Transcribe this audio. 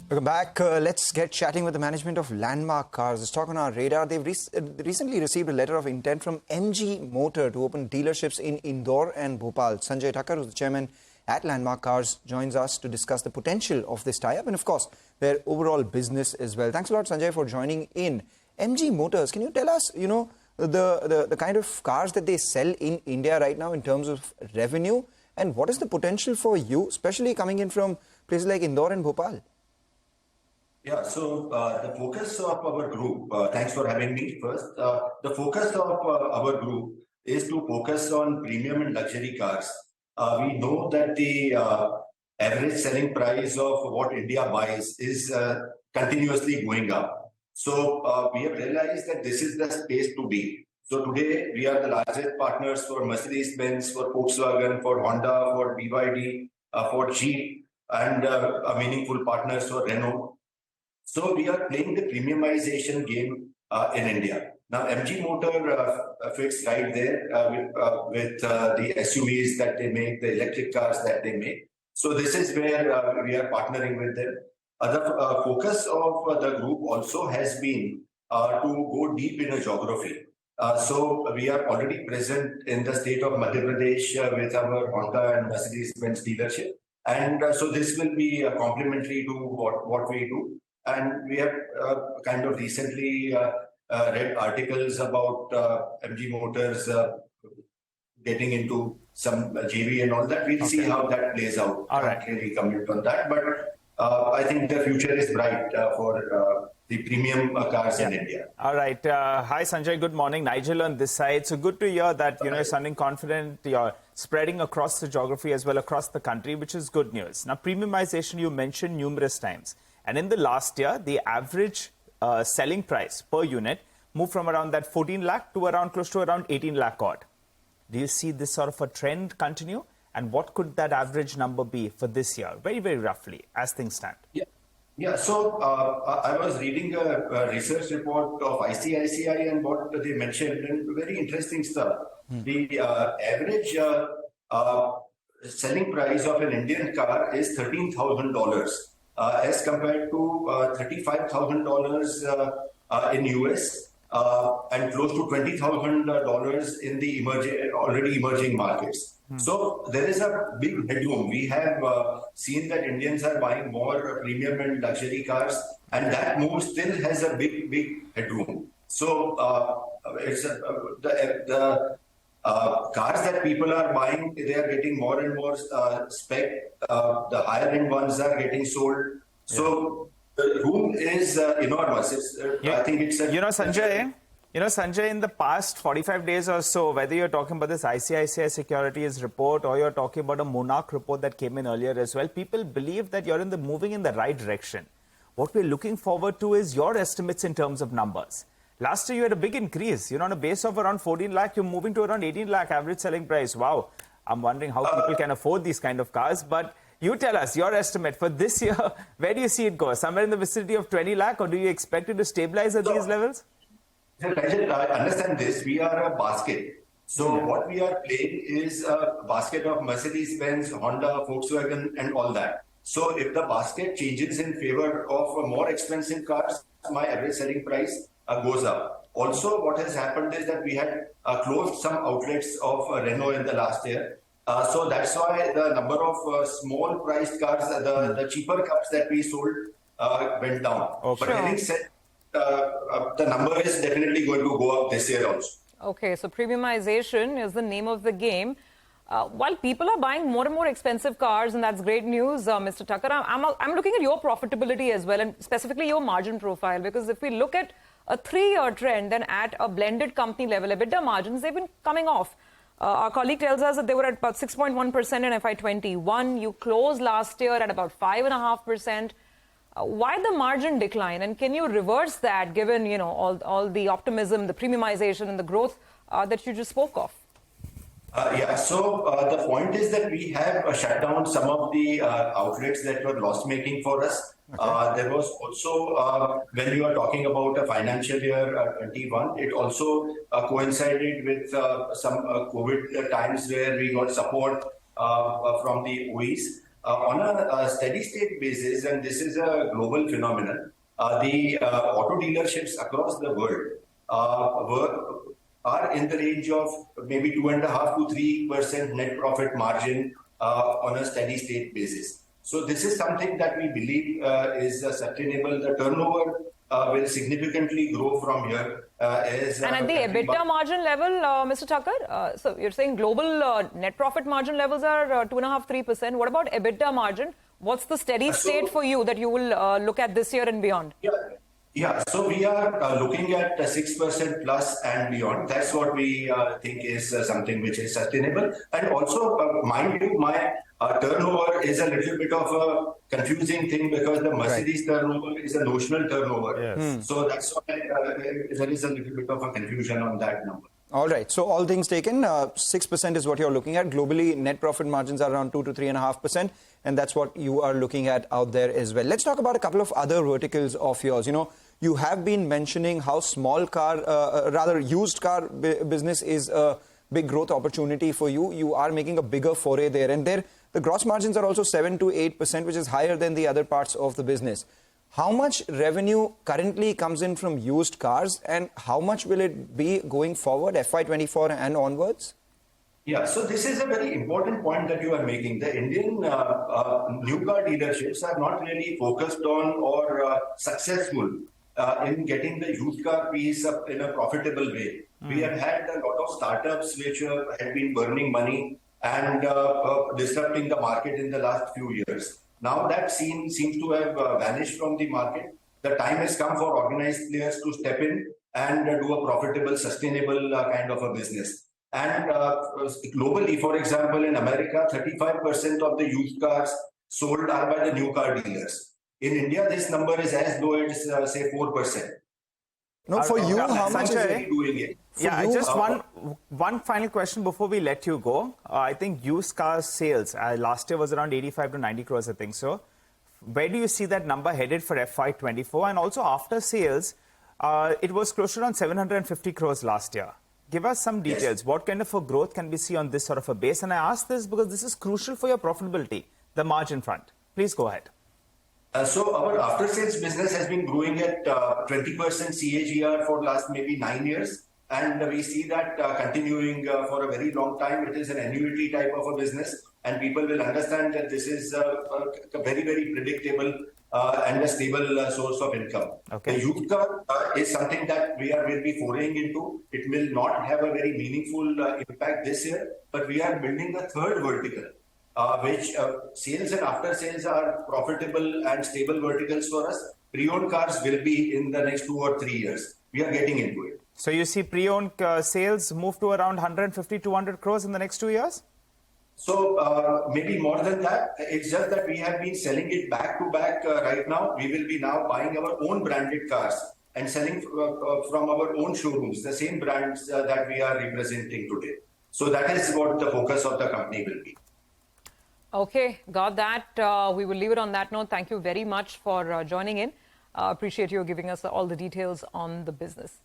Welcome back. Let's get chatting with the management of Landmark Cars. Let's talk on our radar. They've recently received a letter of intent from MG Motor to open dealerships in Indore and Bhopal. Sanjay Thakkar, who's the chairman at Landmark Cars, joins us to discuss the potential of this tie-up and, of course, their overall business as well. Thanks a lot, Sanjay, for joining in. MG Motors, can you tell us, the kind of cars that they sell in India right now in terms of revenue, and what is the potential for you, especially coming in from places like Indore and Bhopal? Yeah, so the focus of our group, thanks for having me first. The focus of our group is to focus on premium and luxury cars. We know that the average selling price of what India buys is continuously going up. So we have realized that this is the space to be. So today we are the largest partners for Mercedes-Benz, for Volkswagen, for Honda, for BYD, for Jeep, and meaningful partners for Renault. So we are playing the premiumization game in India. Now, MG Motor fits right there with the SUVs that they make, the electric cars that they make. So this is where we are partnering with them. The focus of the group also has been to go deep in a geography. So we are already present in the state of Madhya Pradesh with our Honda and Mercedes-Benz dealership. And so this will be complementary to what we do. And we have kind of recently read articles about MG Motors getting into some JV and all that. We'll see how that plays out. All right. I can't really comment on that. But I think the future is bright for the premium cars in India. All right. Hi, Sanjay. Good morning. Nigel on this side. So good to hear that, you're sounding confident. You're spreading across the geography as well across the country, which is good news. Now, premiumization you mentioned numerous times. And in the last year, the average selling price per unit moved from around that 14 lakh to around close to around 18 lakh odd. Do you see this sort of a trend continue? And what could that average number be for this year? Very, very roughly, as things stand. Yeah. So I was reading a research report of ICICI and what they mentioned, and very interesting stuff. The average selling price of an Indian car is $13,000. As compared to $35,000 in US and close to $20,000 in the already emerging markets. So there is a big headroom. We have seen that Indians are buying more premium and luxury cars, and that move still has a big headroom. So it's the cars that people are buying, they are getting more and more spec. The higher end ones are getting sold. So the room is enormous. I think it's Sanjay, in the past 45 days or so, whether you're talking about this ICICI Securities report or you're talking about a Monarch report that came in earlier as well, people believe that you're moving in the right direction. What we're looking forward to is your estimates in terms of numbers. Last year, you had a big increase. On a base of around 14 lakh, you're moving to around 18 lakh average selling price. Wow. I'm wondering how people can afford these kind of cars. But you tell us your estimate for this year. Where do you see it go? Somewhere in the vicinity of 20 lakh, or do you expect it to stabilize at these levels? I understand this. We are a basket. So what we are playing is a basket of Mercedes-Benz, Honda, Volkswagen, and all that. So if the basket changes in favor of more expensive cars, my average selling price goes up. Also, what has happened is that we had closed some outlets of Renault in the last year. So that's why the number of small priced cars, the cheaper cars that we sold went down. But having said, the number is definitely going to go up this year also. Okay, so premiumization is the name of the game. While people are buying more and more expensive cars, and that's great news, Mr. Thakkar, I'm looking at your profitability as well, and specifically your margin profile, because if we look at a 3-year trend, then at a blended company level, EBITDA margins, they've been coming off. Our colleague tells us that they were at about 6.1% in FY21. You closed last year at about 5.5%. Why the margin decline? And can you reverse that given, all the optimism, the premiumization and the growth that you just spoke of? So the point is that we have shut down some of the outlets that were loss-making for us. Okay. There was also, when you are talking about a financial year 21, it also coincided with some COVID times where we got support from the OEs. On a steady state basis, and this is a global phenomenon, the auto dealerships across the world are in the range of maybe 2.5 to 3% net profit margin on a steady state basis. So this is something that we believe is sustainable. The turnover will significantly grow from here. And at the EBITDA margin level, Mr. Tucker, so you're saying global net profit margin levels are 2.5%, 3%. What about EBITDA margin? What's the steady state for you that you will look at this year and beyond? Yeah. So we are looking at 6% plus and beyond. That's what we think is something which is sustainable. And also, mind you, my turnover is a little bit of a confusing thing because the Mercedes turnover is a notional turnover. Yes. So that's why there is a little bit of a confusion on that number. All right. So all things taken, 6% is what you're looking at. Globally, net profit margins are around 2 to 3.5%. And that's what you are looking at out there as well. Let's talk about a couple of other verticals of yours. You know, you have been mentioning how small car, rather used car business is a big growth opportunity for you. You are making a bigger foray there. And there, the gross margins are also 7 to 8%, which is higher than the other parts of the business. How much revenue currently comes in from used cars and how much will it be going forward, FY24 and onwards? Yeah, so this is a very important point that you are making. The Indian new car dealerships are not really focused on or successful in getting the used car piece up in a profitable way. We have had a lot of startups which have been burning money and disrupting the market in the last few years. Now that seems to have vanished from the market. The time has come for organized players to step in and do a profitable, sustainable kind of a business. And globally, for example, in America, 35% of the used cars sold are by the new car dealers. In India, this number is as low as, say, 4%. No, for you, how much is it doing it? Yeah, you, just one final question before we let you go. I think used car sales last year was around 85 to 90 crores, I think so. Where do you see that number headed for FY24? And also after sales, it was close to around 750 crores last year. Give us some details. Yes. What kind of a growth can we see on this sort of a base? And I ask this because this is crucial for your profitability, the margin front. Please go ahead. So our after-sales business has been growing at 20% CAGR for last maybe 9 years. And we see that continuing for a very long time. It is an annuity type of a business. And people will understand that this is a very, very predictable and a stable source of income. Okay. The used car is something that will be foraying into. It will not have a very meaningful impact this year, but we are building a third vertical, which sales and after sales are profitable and stable verticals for us. Pre-owned cars will be in the next 2 or 3 years. We are getting into it. So you see pre-owned sales move to around 150, 200 crores in the next 2 years? So maybe more than that. It's just that we have been selling it back to back right now. We will be now buying our own branded cars and selling from our own showrooms, the same brands that we are representing today. So that is what the focus of the company will be. Okay, got that. We will leave it on that note. Thank you very much for joining in. Appreciate you giving us all the details on the business.